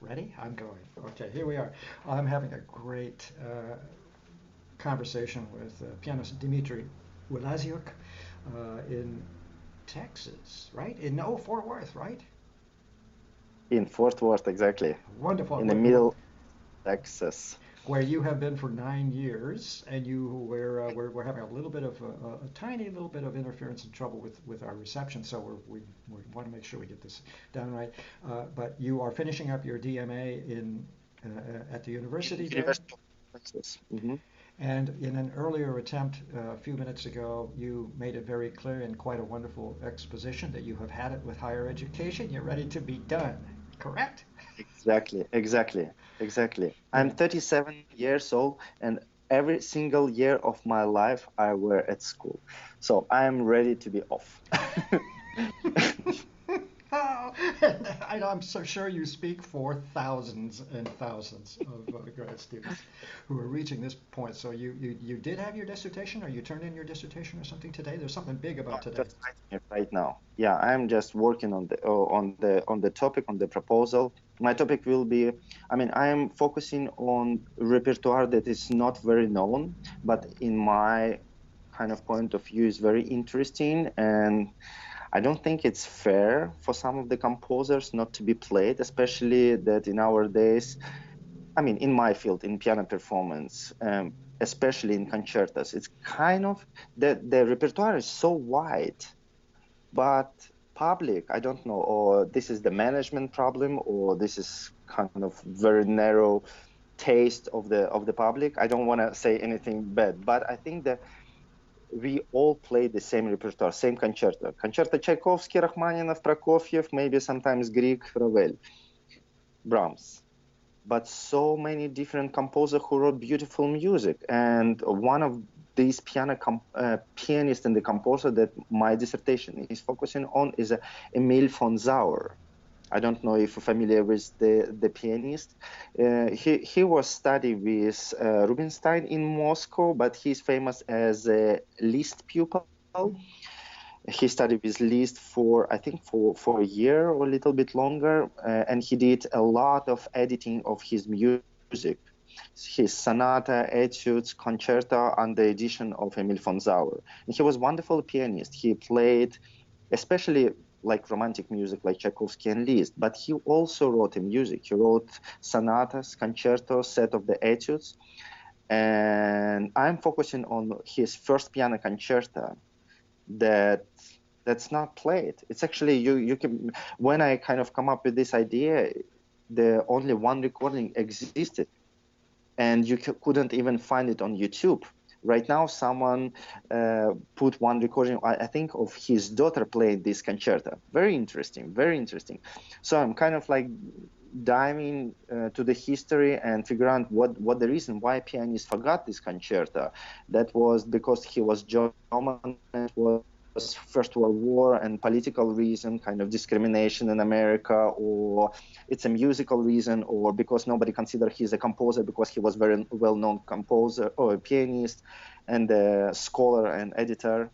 Ready? I'm going. Okay, here we are. I'm having a great conversation with pianist Dzmitry Ulasiuk in Texas, right? In Fort Worth, right? In Fort Worth, exactly, Wonderful. in the middle Texas. Where you have been for 9 years, and we're having a little bit of a tiny little bit of interference and trouble with our reception, so we want to make sure we get this done right. But you are finishing up your DMA in at the university there, University of Texas. Hmm. and in an earlier attempt a few minutes ago, you made it very clear in quite a wonderful exposition that you have had it with higher education. You're ready to be done, correct? Exactly, exactly, exactly. I'm Yeah. 37 years old, and every single year of my life I were at school. So I'm ready to be off. Oh, I'm so sure you speak for thousands and thousands of grad students who are reaching this point. So you did have your dissertation, or you turned in your dissertation or something today? There's something big I'm about today. just writing it right now. Yeah, I'm just working on the topic, on the proposal. My topic will be, I mean, I am focusing on repertoire that is not very known, but in my kind of point of view is very interesting, and I don't think it's fair for some of the composers not to be played, especially that in our days, I mean, in my field, in piano performance, especially in concertos, it's kind of the repertoire is so wide, but public, I don't know, or this is the management problem, or this is kind of very narrow taste of the public. I don't want to say anything bad, but I think that we all play the same repertoire, same concerto. Concerto Tchaikovsky, Rachmaninoff, Prokofiev, maybe sometimes Grieg, Ravel, Brahms. But so many different composers who wrote beautiful music. And one of these pianist and the composer that my dissertation is focusing on is Emil von Sauer. I don't know if you're familiar with the pianist. He was studying with Rubinstein in Moscow, but he's famous as a Liszt pupil. He studied with Liszt for, I think, for a year or a little bit longer, and he did a lot of editing of his music, his sonata, etudes, concerto, and the edition of Emil von Sauer. And he was a wonderful pianist. He played, especially like romantic music, like Tchaikovsky and Liszt, but he also wrote music. He wrote sonatas, concertos, set of the etudes, and I'm focusing on his first piano concerto that that's not played. It's actually you can, when I kind of come up with this idea, the only one recording existed, and you couldn't even find it on YouTube. Right now, someone put one recording, I think, of his daughter playing this concerto. Very interesting, very interesting. So I'm kind of like diving to the history and figure out what the reason why pianist forgot this concerto. That was because he was German. It was First World War and political reason, kind of discrimination in America, or it's a musical reason, or because nobody considered he's a composer because he was very well-known composer or a pianist and a scholar and editor.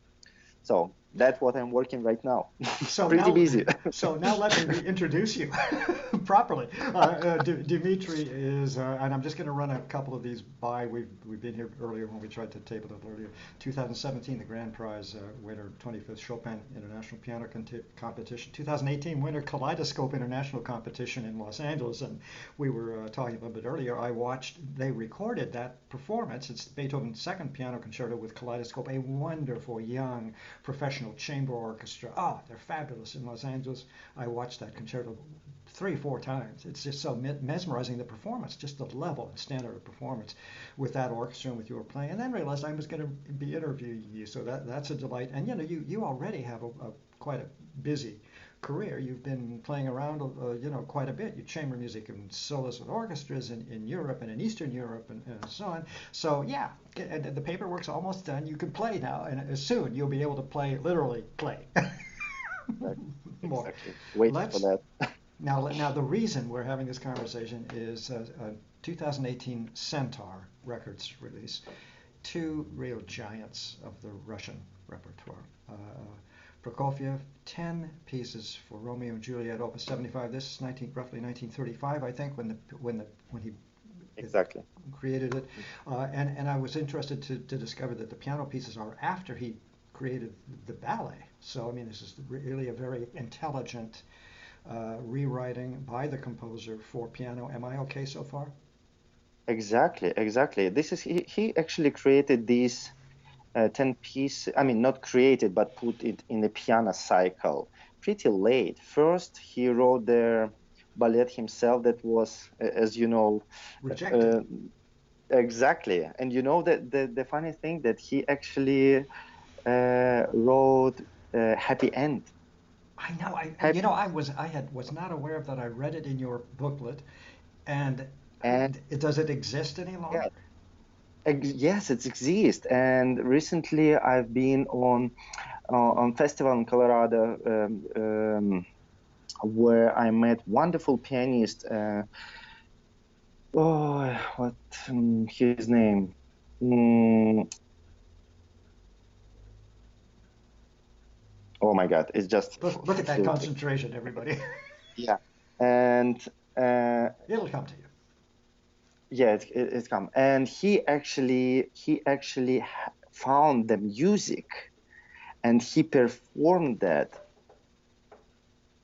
So that's what I'm working right now. So Pretty now, busy. so now let me reintroduce you properly. Dimitri is, and I'm just going to run a couple of these by. We've been here earlier when we tried to table it earlier. 2017, the grand prize winner, 25th Chopin International Piano Competition. 2018 winner, Kaleidoscope International Competition in Los Angeles. And we were talking a little bit earlier. I watched. They recorded that performance. It's Beethoven's second piano concerto with Kaleidoscope, a wonderful young professional chamber orchestra. Ah, they're fabulous in Los Angeles. I watched that concerto 3, 4 times. It's just so mesmerizing, the performance, just the level and standard of performance with that orchestra and with your playing. And then realized I was going to be interviewing you, so that's a delight. And you already have a quite a busy career. You've been playing around, quite a bit. You chamber music and solos with orchestras in Europe and in Eastern Europe and so on. So yeah, the paperwork's almost done. You can play now, and soon you'll be able to play, literally play. Exactly, More. exactly. Waiting for Let's that. now the reason we're having this conversation is a 2018 Centaur Records release, two real giants of the Russian repertoire. Prokofiev, 10 pieces for Romeo and Juliet, Opus 75. This is roughly 1935, I think, when he Exactly. created it. And I was interested to discover that the piano pieces are after he created the ballet. So, I mean, this is really a very intelligent rewriting by the composer for piano. Am I okay so far? Exactly, exactly. This is he actually created these 10 piece, I mean, not created, but put it in the piano cycle pretty late. First, he wrote the ballet himself that was, as you know, Rejected. uh, exactly. And you know that the funny thing that he actually wrote Happy End. I know. Happy, Was not aware of that. I read it in your booklet, and and does it exist any yeah, longer? yes, it exists. And recently, I've been on festival in Colorado where I met wonderful pianist. What his name? Mm, oh my God, it's just Look at that flew. concentration, everybody. Yeah, and It'll come to you. yeah, it's come. And he actually found the music and he performed that.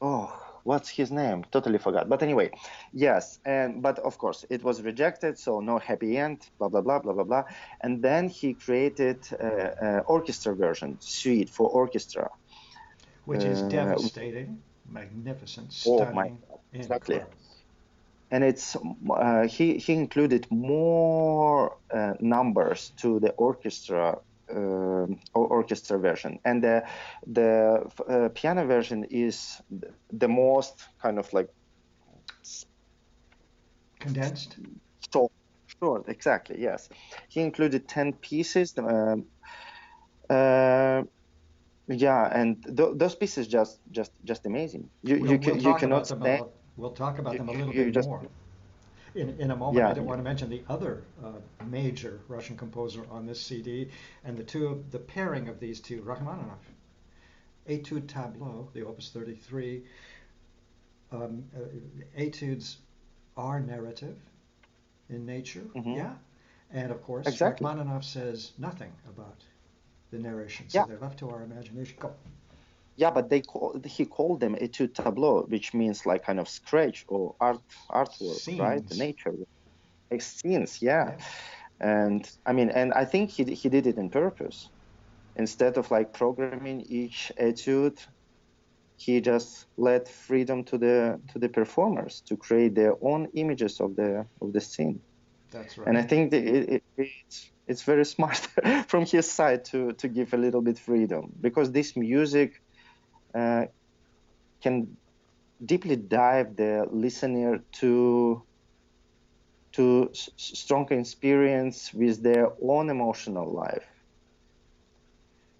Oh, what's his name? Totally forgot. But anyway, yes, and but of course it was rejected, so no happy end, blah blah blah blah blah blah. And then he created orchestra version, suite for orchestra. Which is Uh, devastating, magnificent, oh my stunning, God, exactly. incredible. And it's he included more numbers to the orchestra version, and the piano version is the most kind of like Condensed? short. Short, exactly. Yes, he included 10 pieces. Uh, yeah, and those pieces just amazing. You cannot stand. We'll talk about You, them a you, little you bit just more in a moment. I yeah. don't want to mention the other major Russian composer on this CD, and the pairing of these two, Rachmaninoff, Etude Tableau, the Opus 33. Etudes are narrative in nature, Hmm. yeah, and of course Exactly. Rachmaninoff says nothing about the narration, so Yeah. they're left to our imagination. Go. Yeah, but he called them étude tableau, which means like kind of scratch or artwork, right? The Scenes, nature, like scenes, yeah. yeah. And I think he did it on purpose. Instead of like programming each etude, he just let freedom to the performers to create their own images of the scene. That's And I right. think that it's very smart from his side to give a little bit freedom, because this music uh, can deeply dive the listener to strong experience with their own emotional life.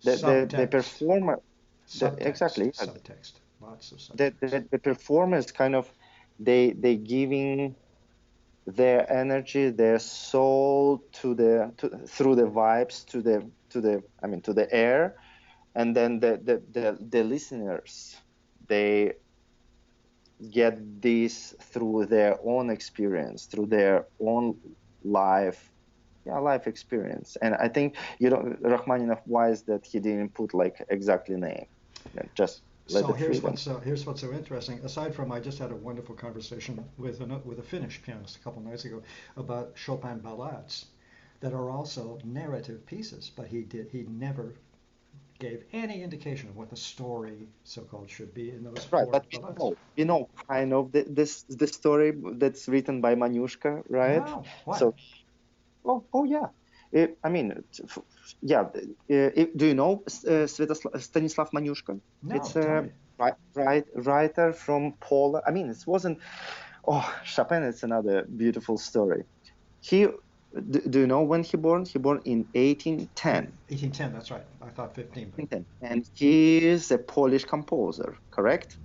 The Subtext, performer, subtext, exactly, subtext, lots of subtext. the performers kind of they giving their energy, their soul through the vibes to the air, and then the listeners, they get this through their own experience, through their own life, yeah, life experience. And I think, Rachmaninoff wise that he didn't put like exactly name, just let So the freedom. here's what's so interesting. Aside from, I just had a wonderful conversation with a Finnish pianist a couple nights ago about Chopin ballades that are also narrative pieces, but he never gave any indication of what the story, so-called, should be in those Right, four but ballets. we know kind of the story that's written by Manushka, right? No, what? So, oh yeah. I mean, yeah. Do you know Stanislav Manushka? No, It's tell a me. writer from Poland. I mean, it wasn't. Oh, Chopin is another beautiful story. He, do you know when he born? He born in 1810. 1810, that's right. I thought 15, but 1810, and he is a Polish composer, correct?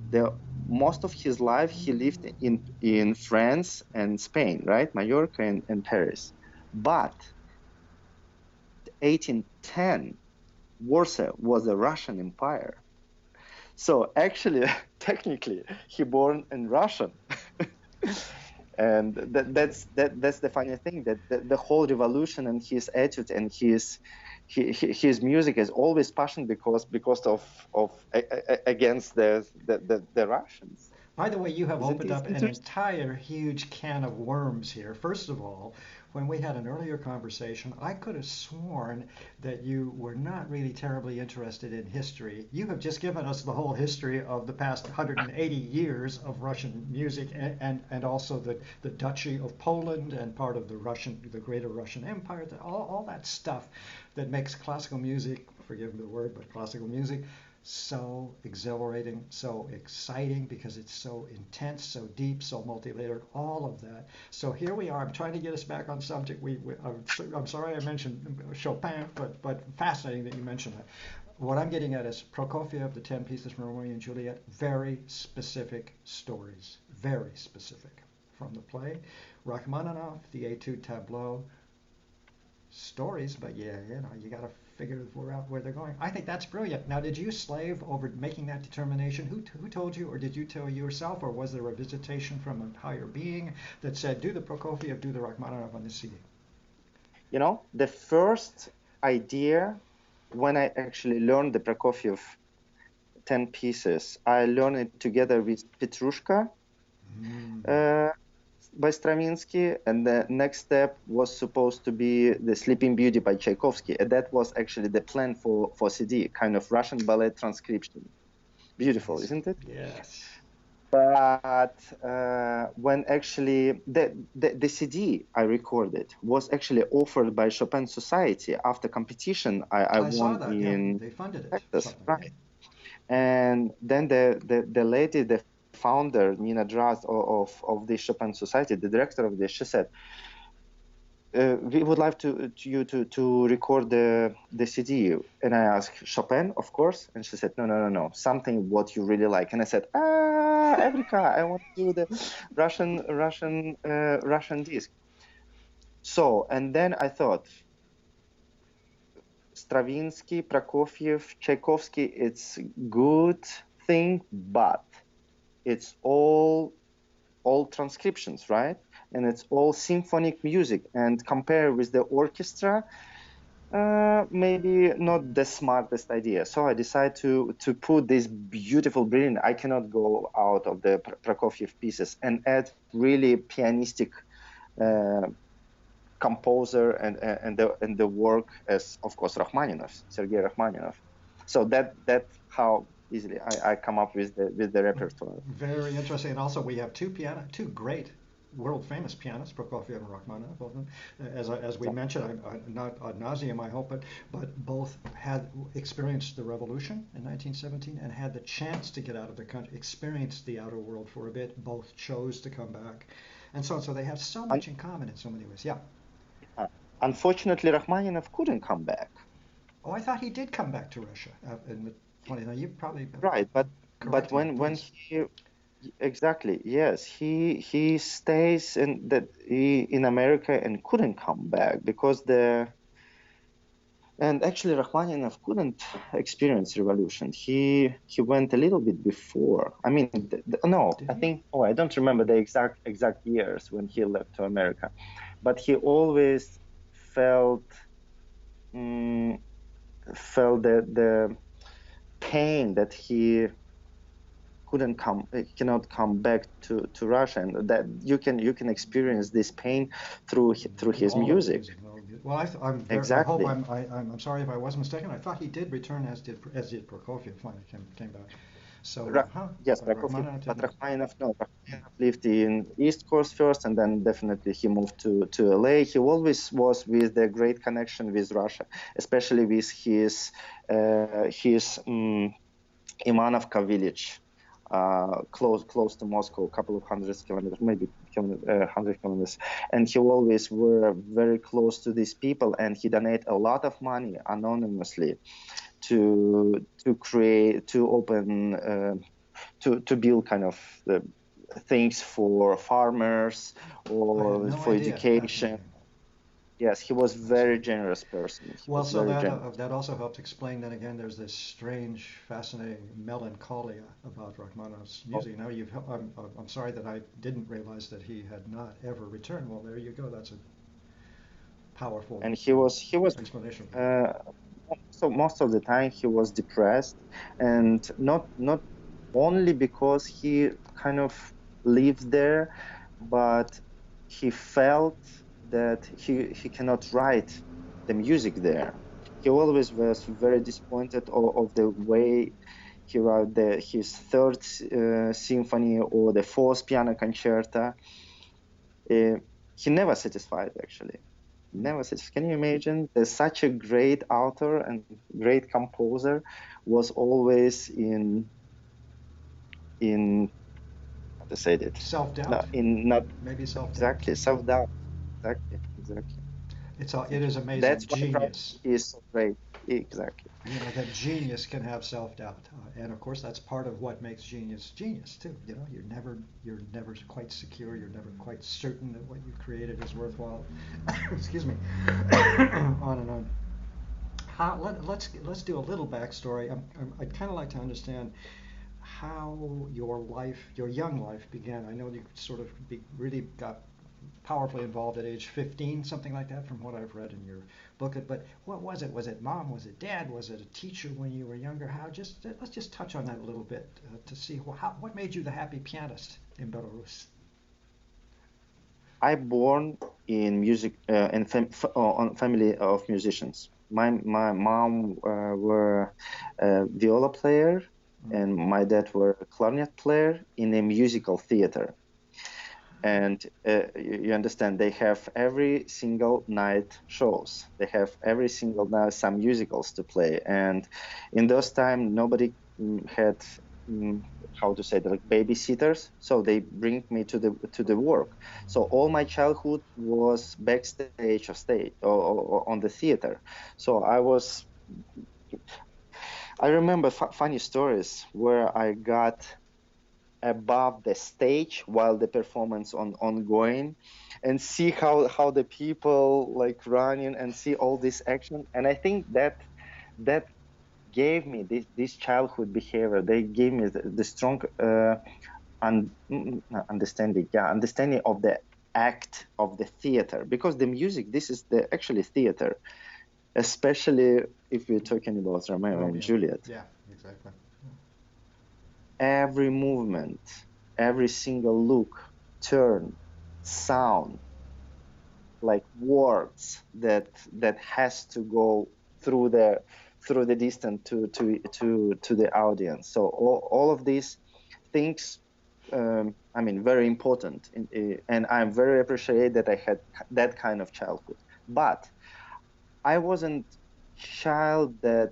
The most of his life he lived in France and Spain, right? Mallorca and Paris. But 1810, Warsaw was a Russian empire. So actually, technically, he born in Russian. And that's the funny thing, that the whole revolution and his attitude and his music is always passionate because of against the Russians. By the way, you have Isn't opened it up an interesting? entire huge can of worms here. First of all, when we had an earlier conversation, I could have sworn that you were not really terribly interested in history. You have just given us the whole history of the past 180 years of Russian music, and also the Duchy of Poland and part of the Greater Russian Empire, all that stuff that makes classical music, forgive the word, but classical music so exhilarating, so exciting because it's so intense, so deep, so multi-layered, all of that. So here we are. I'm trying to get us back on subject. I'm sorry I mentioned Chopin, but fascinating that you mentioned that. What I'm getting at is Prokofiev, the 10 pieces from Romeo and Juliet, very specific stories, very specific from the play. Rachmaninoff, the Etude Tableau, stories, but yeah, you got to figure out where they're going. I think that's brilliant. Now, did you slave over making that determination? Who told you, or did you tell yourself, or was there a visitation from a higher being that said, do the Prokofiev, do the Rachmaninoff on this CD? The first idea when I actually learned the Prokofiev 10 pieces, I learned it together with Petrushka. By Stravinsky, and the next step was supposed to be the Sleeping Beauty by Tchaikovsky, and that was actually the plan for CD, kind of Russian ballet transcription. Beautiful, Yes. isn't it? Yes. But when actually the CD I recorded was actually offered by Chopin Society after competition I saw won that. in They funded it. Texas, right? And then the lady, the founder, Nina Drast of the Chopin Society, the director of this, she said, we would like to record the CD. And I asked, Chopin, of course? And she said, no, something what you really like. And I said, Evrika, I want to do the Russian disc. So, and then I thought, Stravinsky, Prokofiev, Tchaikovsky, it's good thing, but it's all transcriptions, right? And it's all symphonic music. And compare with the orchestra, maybe not the smartest idea. So I decided to put this beautiful, brilliant. I cannot go out of the Prokofiev pieces and add really pianistic composer and the work as, of course, Rachmaninoff, Sergei Rachmaninoff. So that's how easily I come up with the repertoire. Very interesting. And also we have two great world famous pianists, Prokofiev and Rachmaninoff, both of them. As we mentioned, not ad nauseum, I hope, but both had experienced the revolution in 1917 and had the chance to get out of the country, experienced the outer world for a bit. Both chose to come back, and so on. So they have so much in common in so many ways. Yeah. Unfortunately, Rachmaninoff couldn't come back. Oh, I thought he did come back to Russia in the 20s. Now you probably right, but when he exactly, yes, he stays in America and couldn't come back because and actually Rachmaninoff couldn't experience revolution. He went a little bit before. I mean, I don't remember the exact years when he left to America, but he always felt the pain that he cannot come back to Russia, and that you can experience this pain through his music. Well, exactly. I hope I'm sorry if I was mistaken. I thought he did return as did Prokofiev. Finally came back. So yes, Prokofiev, but Rachmaninoff lived in East Coast first, and then definitely he moved to LA. He always was with the great connection with Russia, especially with his Ivanovka village, close to Moscow, a couple of hundred kilometers, maybe 100 kilometers. And he always were very close to these people, and he donated a lot of money anonymously to build kind of things for farmers or for education. Yes, he was I see. very generous person. He Well, was so very that generous. that also helps explain then again. There's this strange, fascinating melancholia about Rachmaninoff's Oh, music. Now I'm sorry that I didn't realize that he had not ever returned. Well, there you go. That's a powerful and he was explanation for that. uh, so most of the time he was depressed, and not only because he kind of lived there, but he felt that he cannot write the music there. He always was very disappointed of the way he wrote his third symphony or the fourth piano concerto. Uh, he never satisfied actually. Mm. Never satisfied. Can you imagine? There's such a great author and great composer was always in how to say it? Self-doubt, Not in not maybe self-doubt. exactly self-doubt. Exactly. It is That's amazing. why probably Genius. he is so great. Exactly. You know that genius can have self-doubt, and of course that's part of what makes genius genius too. You know, you're never quite secure. You're never quite certain that what you created is worthwhile. Excuse me. On and on. Let's do a little backstory. I'd kind of like to understand how your life, your young life, began. I know you sort of really got powerfully involved at age 15, something like that, from what I've read in your booklet. But what was it? Was it mom? Was it dad? Was it a teacher when you were younger? How? Just let's just touch on that a little bit to see what made you the happy pianist in Belarus. I born in music in on family of musicians. My mom were a viola player, Mm. and my dad were a clarinet player in a musical theater. And you understand, they have every single night shows. They have every single night some musicals to play. And in those time, nobody had mm, how to say it, like babysitters. So they bring me to the work. So all my childhood was backstage or stage or on the theater. So I remember funny stories where I got above the stage while the performance ongoing, and see how the people like running and see all this action. And I think that gave me this childhood behavior. They gave me the strong understanding, yeah, understanding of the act of the theater, because the music, this is the actually theater, especially if we're talking about Romeo and Romeo. Juliet. Yeah, exactly. Every movement, every single look, turn, sound, like words that has to go through the distance to the audience. So all of these things, I mean, very important, and I'm very appreciated that I had that kind of childhood. But I wasn't child that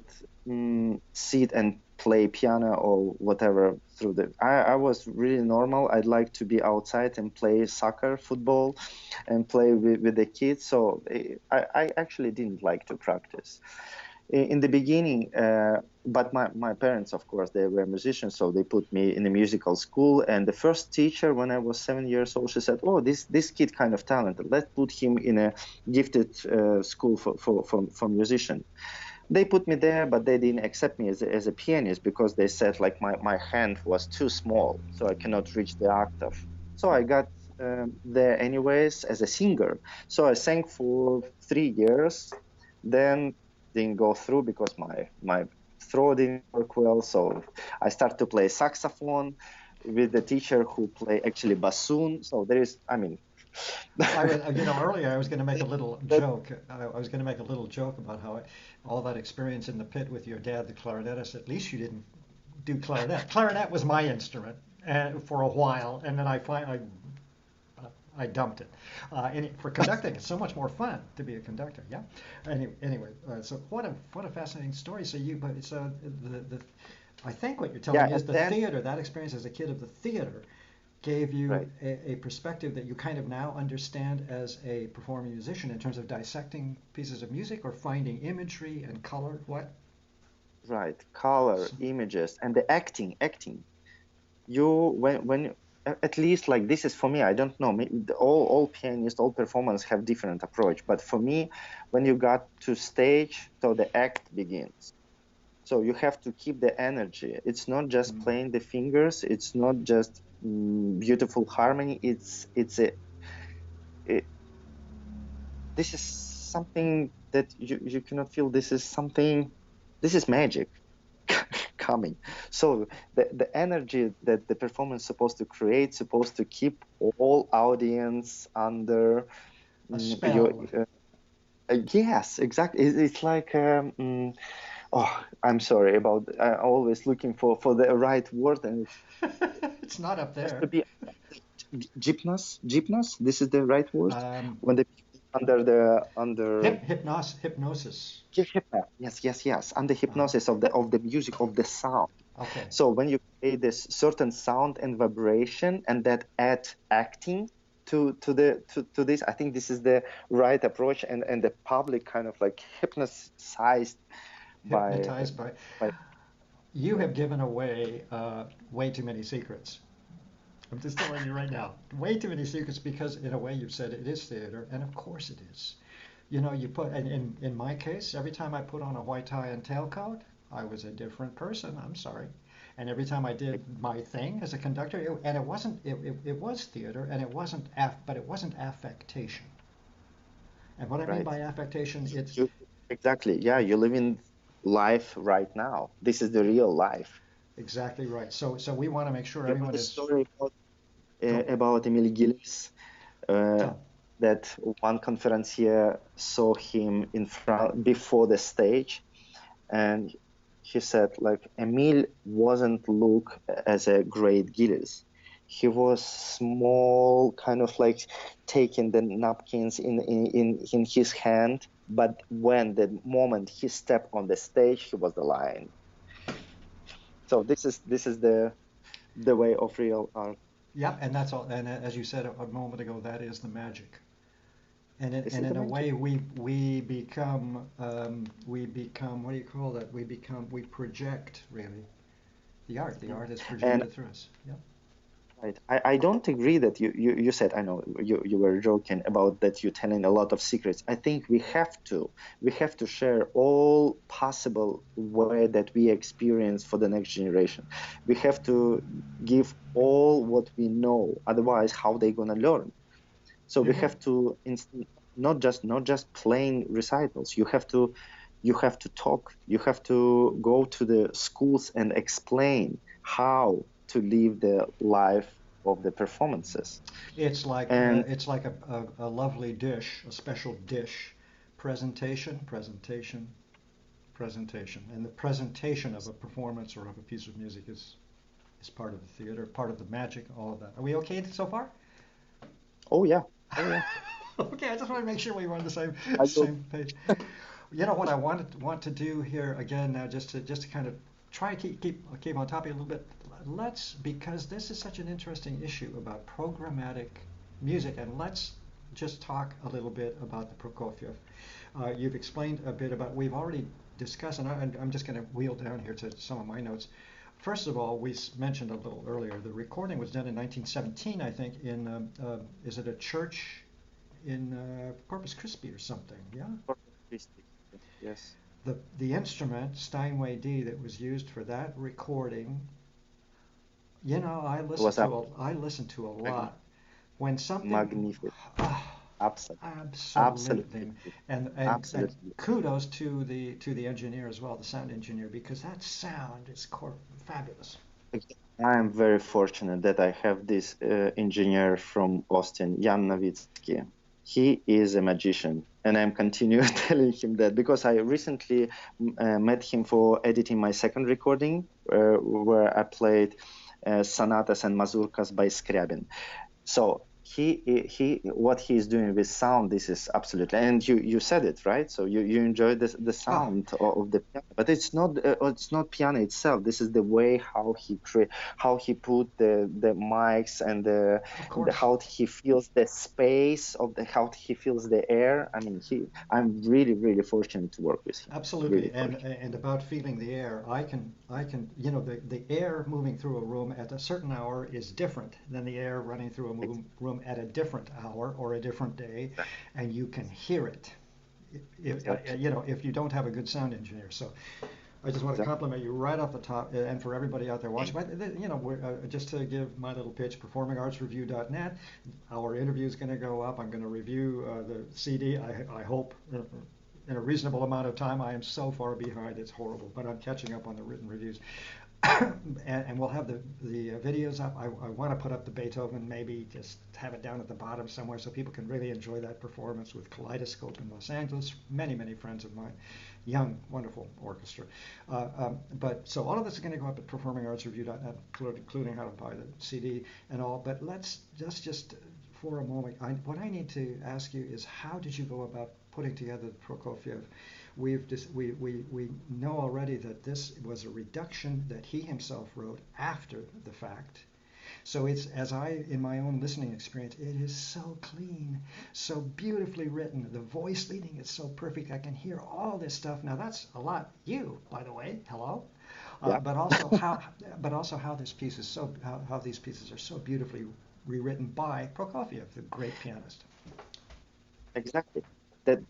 sit and play piano or whatever through the. I was really normal. I'd like to be outside and play soccer, football, and play with the kids. So I actually didn't like to practice in the beginning. But my parents, of course, they were musicians, so they put me in a musical school. And the first teacher, when I was 7 years old, she said, "Oh, this kid kind of talented. Let's put him in a gifted school for musician." They put me there, but they didn't accept me as a pianist because they said like my hand was too small, so I cannot reach the octave. So I got there anyways as a singer. So I sang for 3 years, then didn't go through because my throat didn't work well. So I started to play saxophone with the teacher who play actually bassoon. So there is, I mean, Earlier I was going to make a little that, joke. I was going to make a little joke about how all that experience in the pit with your dad, the clarinetist. At least you didn't do clarinet. Clarinet was my instrument for a while, and then I dumped it. For conducting, it's so much more fun to be a conductor. Yeah. Anyway, so what a fascinating story. So but it's the I think what you're telling yeah, me and is the then theater, that experience as a kid of the theater, gave you right. a perspective that you kind of now understand as a performing musician in terms of dissecting pieces of music or finding imagery and color. What? Right, color, images, and the acting. You when at least like this is for me. I don't know. All pianists, all performers have different approach. But for me, when you got to stage, so the act begins. So you have to keep the energy. It's not just playing the fingers. It's not just beautiful harmony. This is something that you cannot feel. This is magic coming. So the energy that the performance is supposed to create, supposed to keep all audience under a spell. Yes, exactly. It's like oh, I'm sorry about. I'm always looking for the right word, and It's not up it has to there. be Gymnos. This is the right word when the people under Hypnosis. Yes. Under Uh-huh. hypnosis of the music of the sound. Okay. So when you create this certain sound and vibration, and that add acting to this, I think this is the right approach, and the public kind of like hypnotized by Hypnotized by. by You have given away way too many secrets. I'm just telling you right now, way too many secrets because in a way you've said it is theater, and of course it is. You know, you put, and in my case, every time I put on a white tie and tailcoat, I was a different person. I'm sorry. And every time I did my thing as a conductor, and it wasn't, it was theater, and it wasn't, but it wasn't affectation. And what I mean right. by affectation, it's You, exactly. Yeah, you live in life right now. This is the real life. exactly right. So we want to make sure You know everyone the is, story go, about Emil Gillis, uh, tell. that one conferencier saw him in front before the stage, and he said like Emil wasn't look as a great Gillis. He was small, kind of like taking the napkins in his hand, but when the moment he stepped on the stage, he was the lion. So this is the way of real art. Yep, and that's all. And as you said a moment ago, that is the magic. This And is the in a magic. way, we become what do you call that? We project really the art. The Mm. art is And projected through us. Yep. right, I don't agree that you said, I know you were joking about that you're telling a lot of secrets. I think we have to share all possible way that we experience for the next generation. We have to give all what we know. Otherwise, how they gonna learn? So we You have to not just playing recitals. You have to talk. You have to go to the schools and explain how to live the life of the performances. And it's like a lovely dish, a special dish, presentation, presentation, and the presentation of a performance or of a piece of music is part of the theater, part of the magic, all of that. Are we okay so far? oh yeah, oh yeah, Okay, I just want to make sure we were on the I will. same page. You know what I want to do here again now, just to kind of try to keep on top of you a little bit. Let's because this is such an interesting issue about programmatic music, and let's just talk a little bit about the Prokofiev. You've explained a bit about. We've already discussed, and I'm just going to wheel down here to some of my notes. First of all, we mentioned a little earlier the recording was done in 1917, I think, in is it a church in Corpus Christi or something? Yeah. Yes, The instrument Steinway D that was used for that recording, you know, it was I listened to a mag- lot. When something, magnificent. ah, Absolutely, absolutely, absolutely, and absolutely. kudos to the engineer as well, the sound engineer, because that sound is fabulous. I am very fortunate that I have this engineer from Austin, Jan Novitsky. He is a magician, and I'm continuing telling him that because I recently met him for editing my second recording, where I played sonatas and mazurkas by Scriabin. So what he's doing with sound, this is absolutely, and you said it right. So you enjoy the Ah, sound of the piano, but it's not piano itself. This is the way how he put the mics and of the course. how he feels the space of the how he feels the air. I mean, I'm really really fortunate to work with him. Really Absolutely, fortunate. and about feeling the air, I can, the air moving through a room at a certain hour is different than the air running through a room at a different hour or a different day, and you can hear it. Exactly. If you don't have a good sound engineer. So I just want to Exactly. compliment you right off the top, and for everybody out there watching. But just to give my little pitch, performingartsreview.net. Our interview is going to go up. I'm going to review the CD. I hope in a reasonable amount of time. I am so far behind, it's horrible, but I'm catching up on the written reviews. And we'll have the videos up. I want to put up the Beethoven, maybe just have it down at the bottom somewhere so people can really enjoy that performance with Kaleidoscope in Los Angeles. Many, many friends of mine, young, wonderful orchestra. But so all of this is going to go up at performingartsreview.net, including how to buy the CD and all. But let's just for a moment, what I need to ask you is, how did you go about putting together the Prokofiev? We know already that this was a reduction that he himself wrote after the fact. So it's, in my own listening experience, it is so clean, so beautifully written. The voice leading is so perfect. I can hear all this stuff. Now that's a lot you, by the way. Hello. Yeah. But also how this piece is how these pieces are so beautifully rewritten by Prokofiev, the great pianist. Exactly. That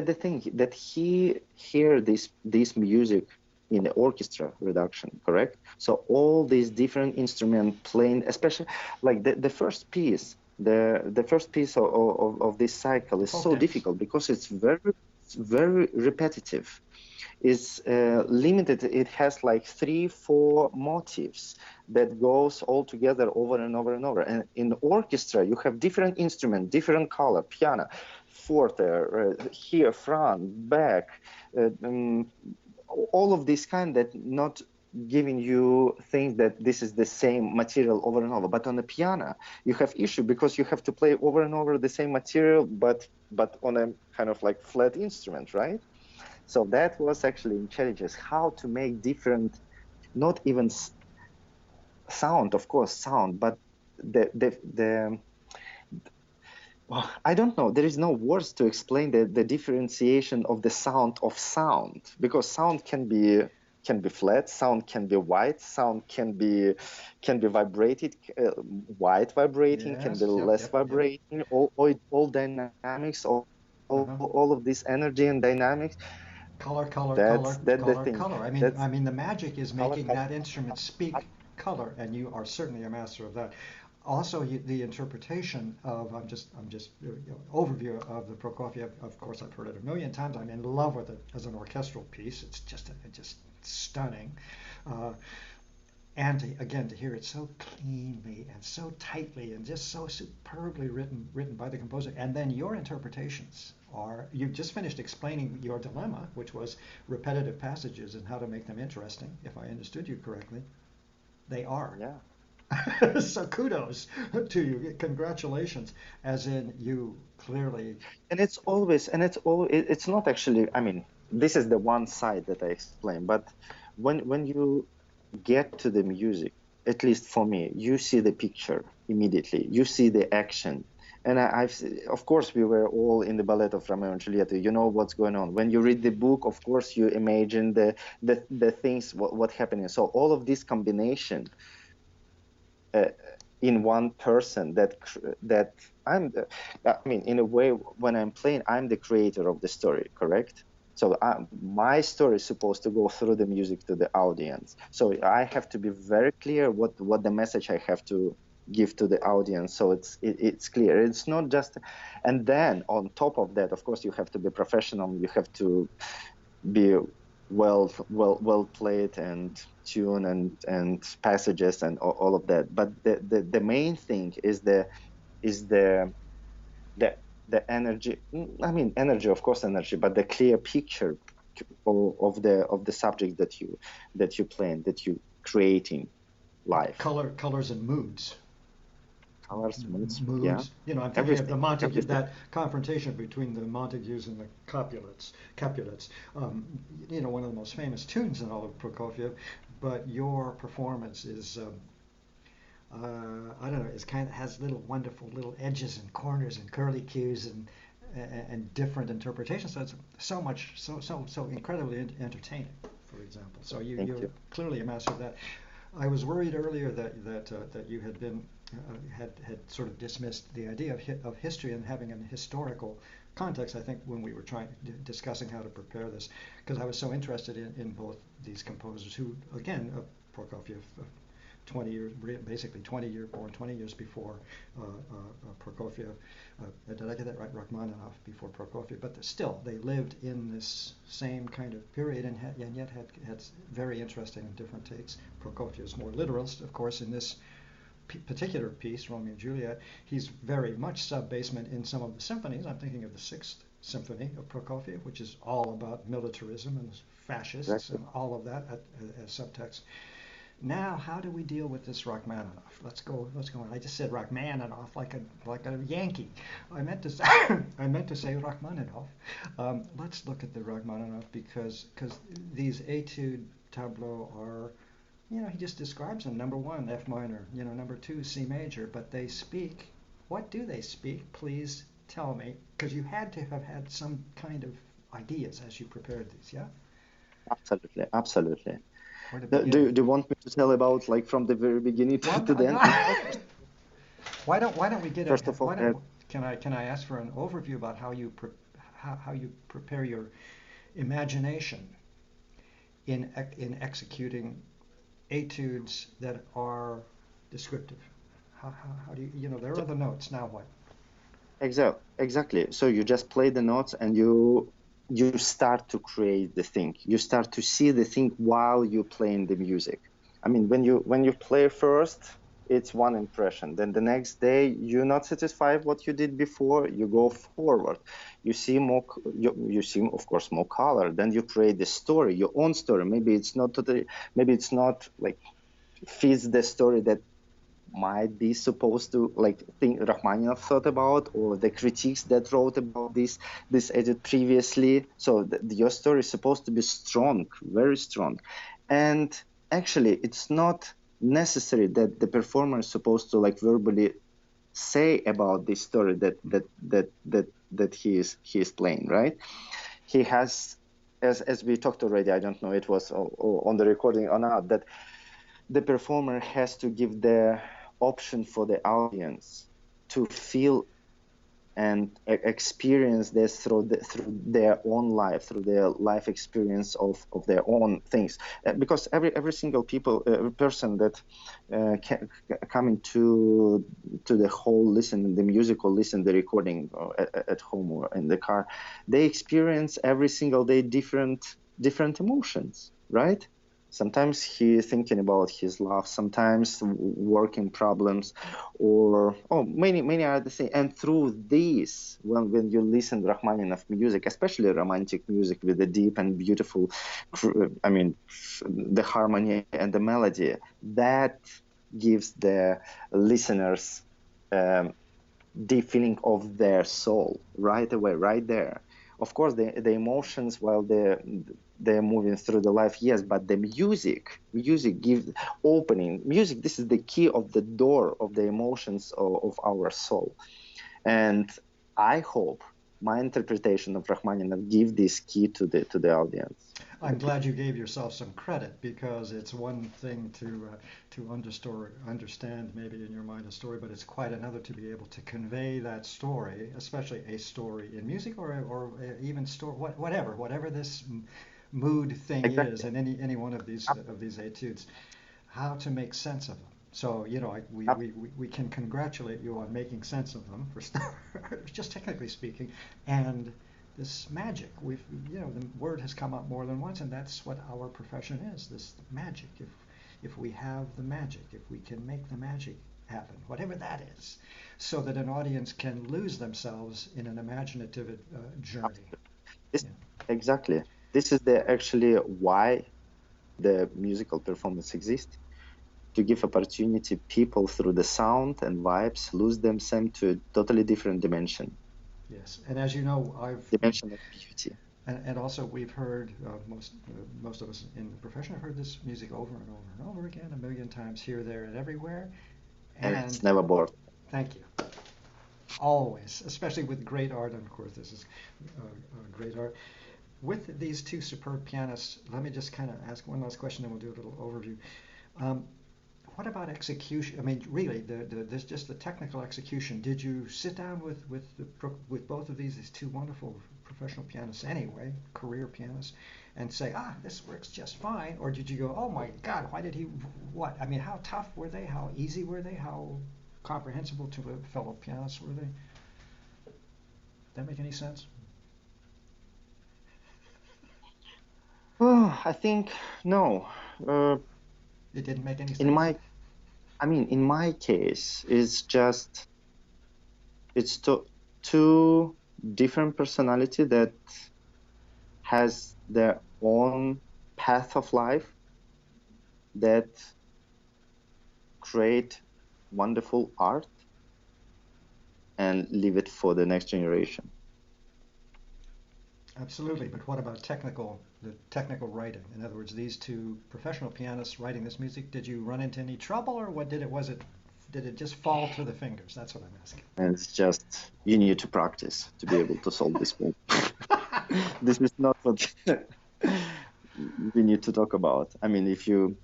the thing that he hear this music in the orchestra reduction, correct? So all these different instruments playing, especially like the first piece, the first piece of this cycle The is folk so dance. difficult because it's very repetitive. Is limited. It has like 3 4 motifs that goes all together over and over and over. And in the orchestra you have different instrument, different color, piano, forte, here, front, back, all of this kind that not giving you things that this is the same material over and over. But on the piano you have issue because you have to play over and over the same material, but on a kind of like flat instrument, right? So that was actually in challenges how to make different, not even sound, of course, sound, but the well, I don't know. There is no words to explain the differentiation of the sound because sound can be flat, sound can be white, sound can be vibrated, white vibrating, can be Yes. Yep. less Yep. Yep. vibrating, all dynamics, Uh-huh. all of this energy and dynamics. Color, color, That's color, that the color, thing. color. I mean, That's I mean, the magic is color, making color. that instrument speak color, and you are certainly a master of that. Also, the interpretation of I'm just overview of the Prokofiev. Of course, I've heard it a million times. I'm in love with it as an orchestral piece. It's just stunning. Uh, and again, to hear it so cleanly and so tightly and just so superbly written by the composer, and then your interpretations are, you've just finished explaining your dilemma, which was repetitive passages and how to make them interesting, if I understood you correctly. They are. Yeah. So kudos to you, congratulations, as in you clearly. It's not actually, I mean, this is the one side that I explain, but when you get to the music, at least for me, you see the picture immediately. You see the action. And of course, we were all in the ballet of Romeo and Juliet. You know what's going on. When you read the book, of course, you imagine the things, what happening. So all of this combination uh, in one person that I mean, in a way, when I'm playing, I'm the creator of the story, correct? So my story is supposed to go through the music to the audience. So I have to be very clear what the message I have to give to the audience. So it's clear. It's not just, and then on top of that, of course, you have to be professional. You have to be well played and tune and passages and all of that. But the main thing is the the energy. I mean, energy, of course, energy, but the clear picture of the subject that you playing, that you creating live. Colors and moods. colors, moods, yeah, moods. You know, I'm thinking of the everything, Montague, everything. that confrontation between the Montagues and the Capulets. You know, one of the most famous tunes in all of Prokofiev. But your performance is, I don't know, it's kind of has little wonderful little edges and corners and curly cues and different interpretations. So it's so incredibly entertaining, for example. So Thank you're you. clearly a master of that. I was worried earlier that you had been had sort of dismissed the idea of history and having an historical context. I think when we were discussing how to prepare this, because I was so interested in both these composers who, again, Prokofiev, 20 years, basically 20 years before Prokofiev. Did I get that right? Rachmaninoff before Prokofiev, but still they lived in this same kind of period and yet had very interesting and different takes. Prokofiev is more literalist, of course, in this particular piece, Romeo and Juliet. He's very much sub-basement in some of the symphonies. I'm thinking of the Sixth Symphony of Prokofiev, which is all about militarism and fascists Exactly. and all of that as subtext. Now, how do we deal with this Rachmaninoff? Let's go on. I just said Rachmaninoff like a Yankee. I meant to say I meant to say Rachmaninoff. Let's look at the Rachmaninoff because these etude tableaux are, you know, he just describes them. Number one, F minor. You know, number two, C major. But they speak. What do they speak? Please tell me, because you had to have had some kind of ideas as you prepared these. Yeah. Absolutely, absolutely. Where to Do begin? you want me to tell about like from the very beginning Well, to the end? Well, why don't we get a first of all, why don't can I ask for an overview about how you prepare your imagination in executing etudes that are descriptive? How do you know there so, are the notes, now what? exactly. So you just play the notes and you start to create the thing. You start to see the thing while you're playing the music. I mean, when you play first, it's one impression. Then the next day, you're not satisfied what you did before. You go forward. You see more. You see, of course, more color. Then you create the story, your own story. Maybe it's not totally. Maybe it's not like fits the story that might be supposed to like think Rachmaninoff thought about, or the critiques that wrote about this edit previously. So your story is supposed to be strong, very strong, and actually it's not necessary that the performer is supposed to like verbally say about this story that he is playing, right? He has, as we talked already, I don't know it was on the recording or not, that the performer has to give the option for the audience to feel and experience this through their own life, through their life experience of their own things. Because every single person that coming to the whole listen the music or listen the recording at home or in the car, they experience every single day different emotions, right? Sometimes he's thinking about his love, sometimes working problems, or many other things. And through this, when you listen to Rachmaninoff music, especially romantic music with the deep and beautiful, I mean, the harmony and the melody, that gives the listeners the feeling of their soul right away, right there. Of course, the emotions while they're moving through the life, yes, but the music gives opening. Music, this is the key of the door of the emotions of our soul. And I hope my interpretation of Rachmaninoff give this key to the audience, to the I'm glad people. you gave yourself some credit, because it's one thing to understand maybe in your mind a story, but it's quite another to be able to convey that story, especially a story in music or even story whatever this mood thing is, Exactly. and any one of these etudes, how to make sense of them. So, you know, we can congratulate you on making sense of them, for starters, just technically speaking, and this magic. You know, the word has come up more than once, and that's what our profession is, this magic. If we have the magic, if we can make the magic happen, whatever that is, so that an audience can lose themselves in an imaginative journey. This Yeah. exactly. This is the actually why the musical performance exists. to give opportunity people through the sound and vibes lose themselves to a totally different dimension, Yes, and as you know, dimension of beauty. and also we've heard most of us in the profession have heard this music over and over and over again, a million times here, there, and everywhere. And it's And never bored. thank you. Always, especially with great art, and of course this is great art. With these two superb pianists, let me just kind of ask one last question, then we'll do a little overview. Um, what about execution? I mean, really, there's just the technical execution. Did you sit down with both of these two wonderful professional pianists anyway, career pianists, and say, this works just fine? Or did you go, oh my God, why did he, what? I mean, how tough were they? How easy were they? How comprehensible to a fellow pianist were they? That make any sense? Oh, I think no. Uh, It didn't make any in sense? my, in my case, it's two different personality that has their own path of life that create wonderful art and leave it for the next generation. Absolutely, but what about the technical writing? In other words, these two professional pianists writing this music, did you run into any trouble, or did it just fall to the fingers? That's what I'm asking. And it's just you need to practice to be able to solve this problem. This is not what we need to talk about. I mean, if you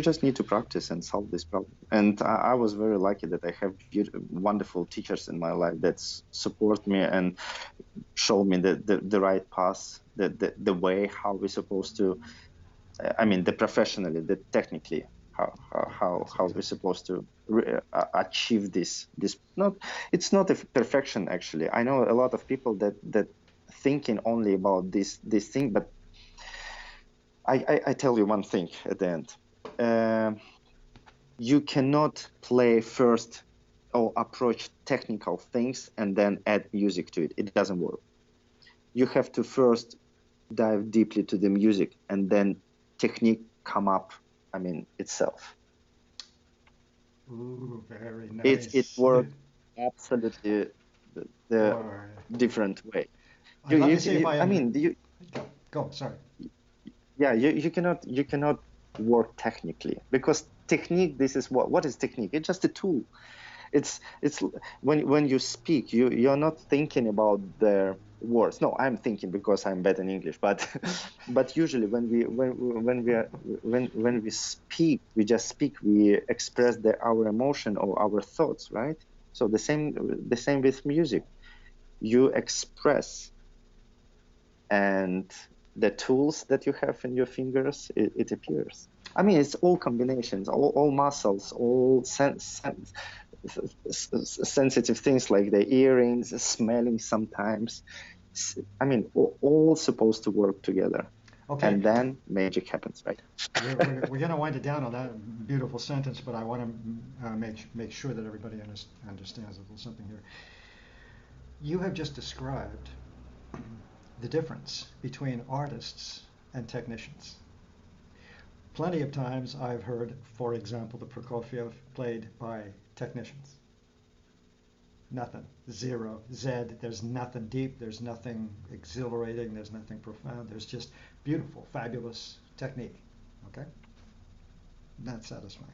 just need to practice and solve this problem. And I was very lucky that I have wonderful teachers in my life that support me and show me the right path, the way how we're supposed to. The professionally, the technically, how we're supposed to achieve this. It's not a perfection actually. I know a lot of people that thinking only about this thing, but I tell you one thing at the end. You cannot play first or approach technical things and then add music to it. It doesn't work. You have to first dive deeply to the music and then technique come up, itself. Ooh, very nice. It works absolutely the Boy. different way. I'd love to see if I Go, sorry. Yeah, you cannot work technically, because technique, this is what is technique? It's just a tool. It's when you speak, you're not thinking about the words. No, I'm thinking because I'm bad in English, but but usually when we speak, we just speak, we express our emotion or our thoughts, right? So the same with music. You express, and the tools that you have in your fingers, it appears. It's all combinations, all muscles, all sensitive things like the earrings, smelling sometimes. All supposed to work together. Okay. And then magic happens, right? We're going to wind it down on that beautiful sentence, but I want to make sure that everybody understands a little something here. You have just described the difference between artists and technicians. Plenty of times I've heard, for example, the Prokofiev played by technicians. Nothing. Zero. Zed. There's nothing deep. There's nothing exhilarating. There's nothing profound. There's just beautiful, fabulous technique. Okay? Not satisfying.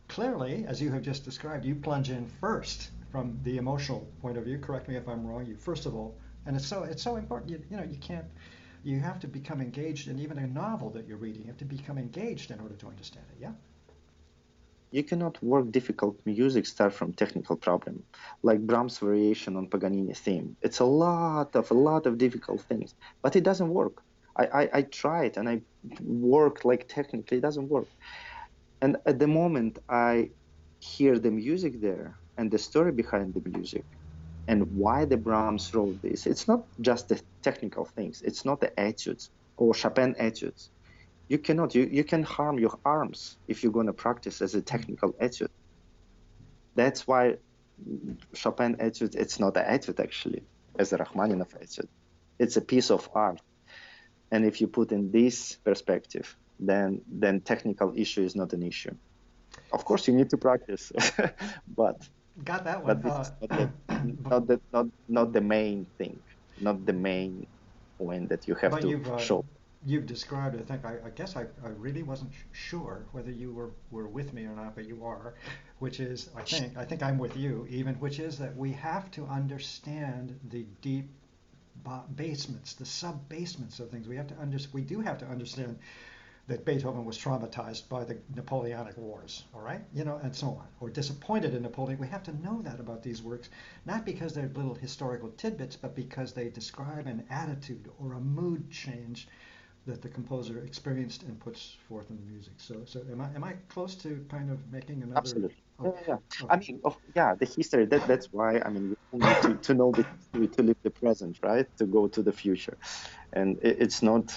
Clearly, as you have just described, you plunge in first from the emotional point of view. Correct me if I'm wrong. You first of all, and it's so important. You have to become engaged in even a novel that you're reading. You have to become engaged in order to understand it. Yeah. You cannot work difficult music start from technical problem, like Brahms' variation on Paganini theme. It's a lot of difficult things, but it doesn't work. I tried and I worked like technically, it doesn't work. And at the moment I hear the music there and the story behind the music and why the Brahms wrote this, it's not just the technical things. It's not the etudes or Chopin etudes. You can harm your arms if you're going to practice as a technical etude. That's why Chopin etude, it's not an etude actually, as a Rachmaninoff etude. It's a piece of art. And if you put in this perspective, then technical issue is not an issue. Of course, you need to practice, but Got that one. but this is not the main thing, not the main point that you have But to show. you've described, I think, I guess I really wasn't sure whether you were with me or not, but you are, which is, I think I'm with you even, which is that we have to understand the deep basements, the sub-basements of things. We do have to understand that Beethoven was traumatized by the Napoleonic Wars, all right, and so on, or disappointed in Napoleon. We have to know that about these works, not because they're little historical tidbits, but because they describe an attitude or a mood change that the composer experienced and puts forth in the music. So am I close to kind of making another? Absolutely. Oh, Yeah, yeah, yeah. I okay. mean, yeah, the history. That's why. I mean, you all need to know the history to live the present, right? To go to the future, and it's not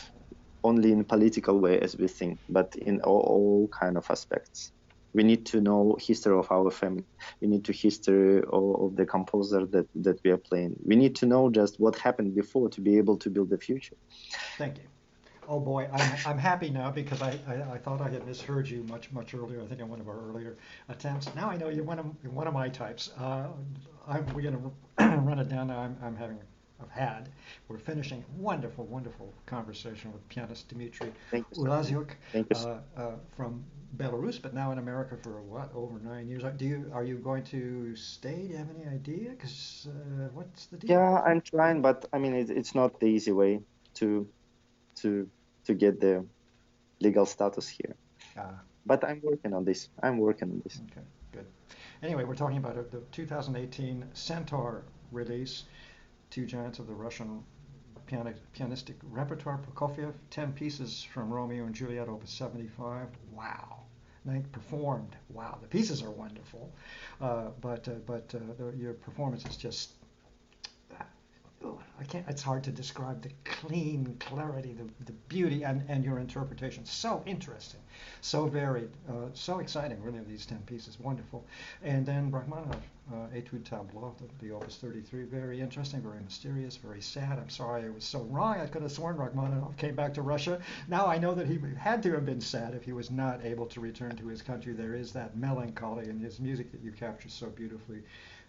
only in political way as we think, but in all kind of aspects. We need to know history of our family. We need to history of the composer that we are playing. We need to know just what happened before to be able to build the future. Thank you. Oh boy, I'm happy now because I thought I had misheard you much earlier. I think in one of our earlier attempts. Now I know you're one of my types. We're gonna run it down now. I've had. We're finishing wonderful conversation with pianist Dzmitry Thank you so much. Ulasiuk Thank you. from Belarus, but now in America for what, over 9 years. Are you going to stay? Do you have any idea? Because what's the deal? Yeah, I'm trying, but I mean, it's not the easy way to to to get the legal status here. Uh, But I'm working on this. I'm working on this. okay, good. Anyway, we're talking about the 2018 Centaur release, Two Giants of the Russian Pianistic Repertoire, Prokofiev, 10 pieces from Romeo and Juliet, Opus 75. Wow. Night performed. Wow, the pieces are wonderful, but your performance is just I can't. It's hard to describe the clean clarity, the beauty, and your interpretation. So interesting, so varied, so exciting. Really, these 10 pieces, wonderful. And then Rachmaninoff, Etude Tableau, the Opus 33, very interesting, very mysterious, very sad. I'm sorry I was so wrong. I could have sworn Rachmaninoff came back to Russia. Now I know that he had to have been sad if he was not able to return to his country. There is that melancholy in his music that you capture so beautifully.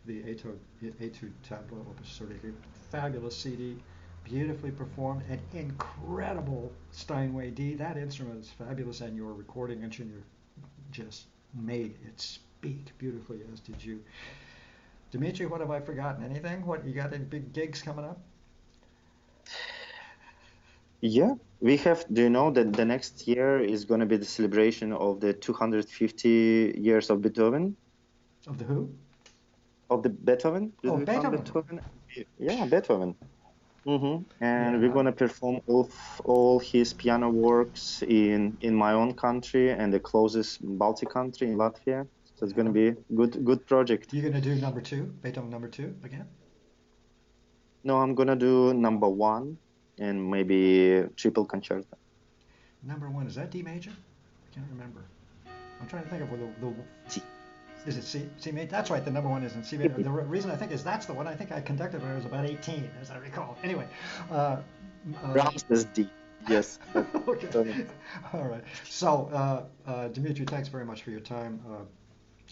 The Etude Tableau, Opus 33, fabulous CD, beautifully performed, an incredible Steinway D. That instrument is fabulous, and your recording engineer just made it speak beautifully, as did you. Dzmitry, what have I forgotten? Anything? What, you got any big gigs coming up? Yeah, we have. Do you know that the next year is going to be the celebration of the 250 years of Beethoven? Of the who? Of the Beethoven, Oh, Ludwig van Beethoven. Beethoven. Yeah, Beethoven. And we're Yeah. gonna perform all his piano works in my own country and the closest Baltic country in Latvia. So it's gonna Yeah. be a good project. You gonna do number two, Beethoven number two again? No, I'm gonna do number one and maybe triple concerto. Number one, is that D major? I can't remember. I'm trying to think of where the See, is it C major? That's right. The number one is in C major. The reason I think is that's the one I think I conducted when I was about 18, as I recall. Anyway, uh, Brahms is D. Yes, but okay. Beethoven is. All right. So, Dzmitry, thanks very much for your time.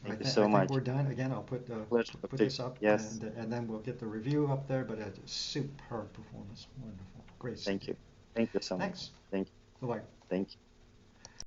Thank you I so think much. we're done. Again, I'll Pleasure to put see. this up, Yes, and then we'll get the review up there. But a superb performance, wonderful, great thank CD. you. Thank you so much. Thanks. Thank you. Bye bye. Thank you.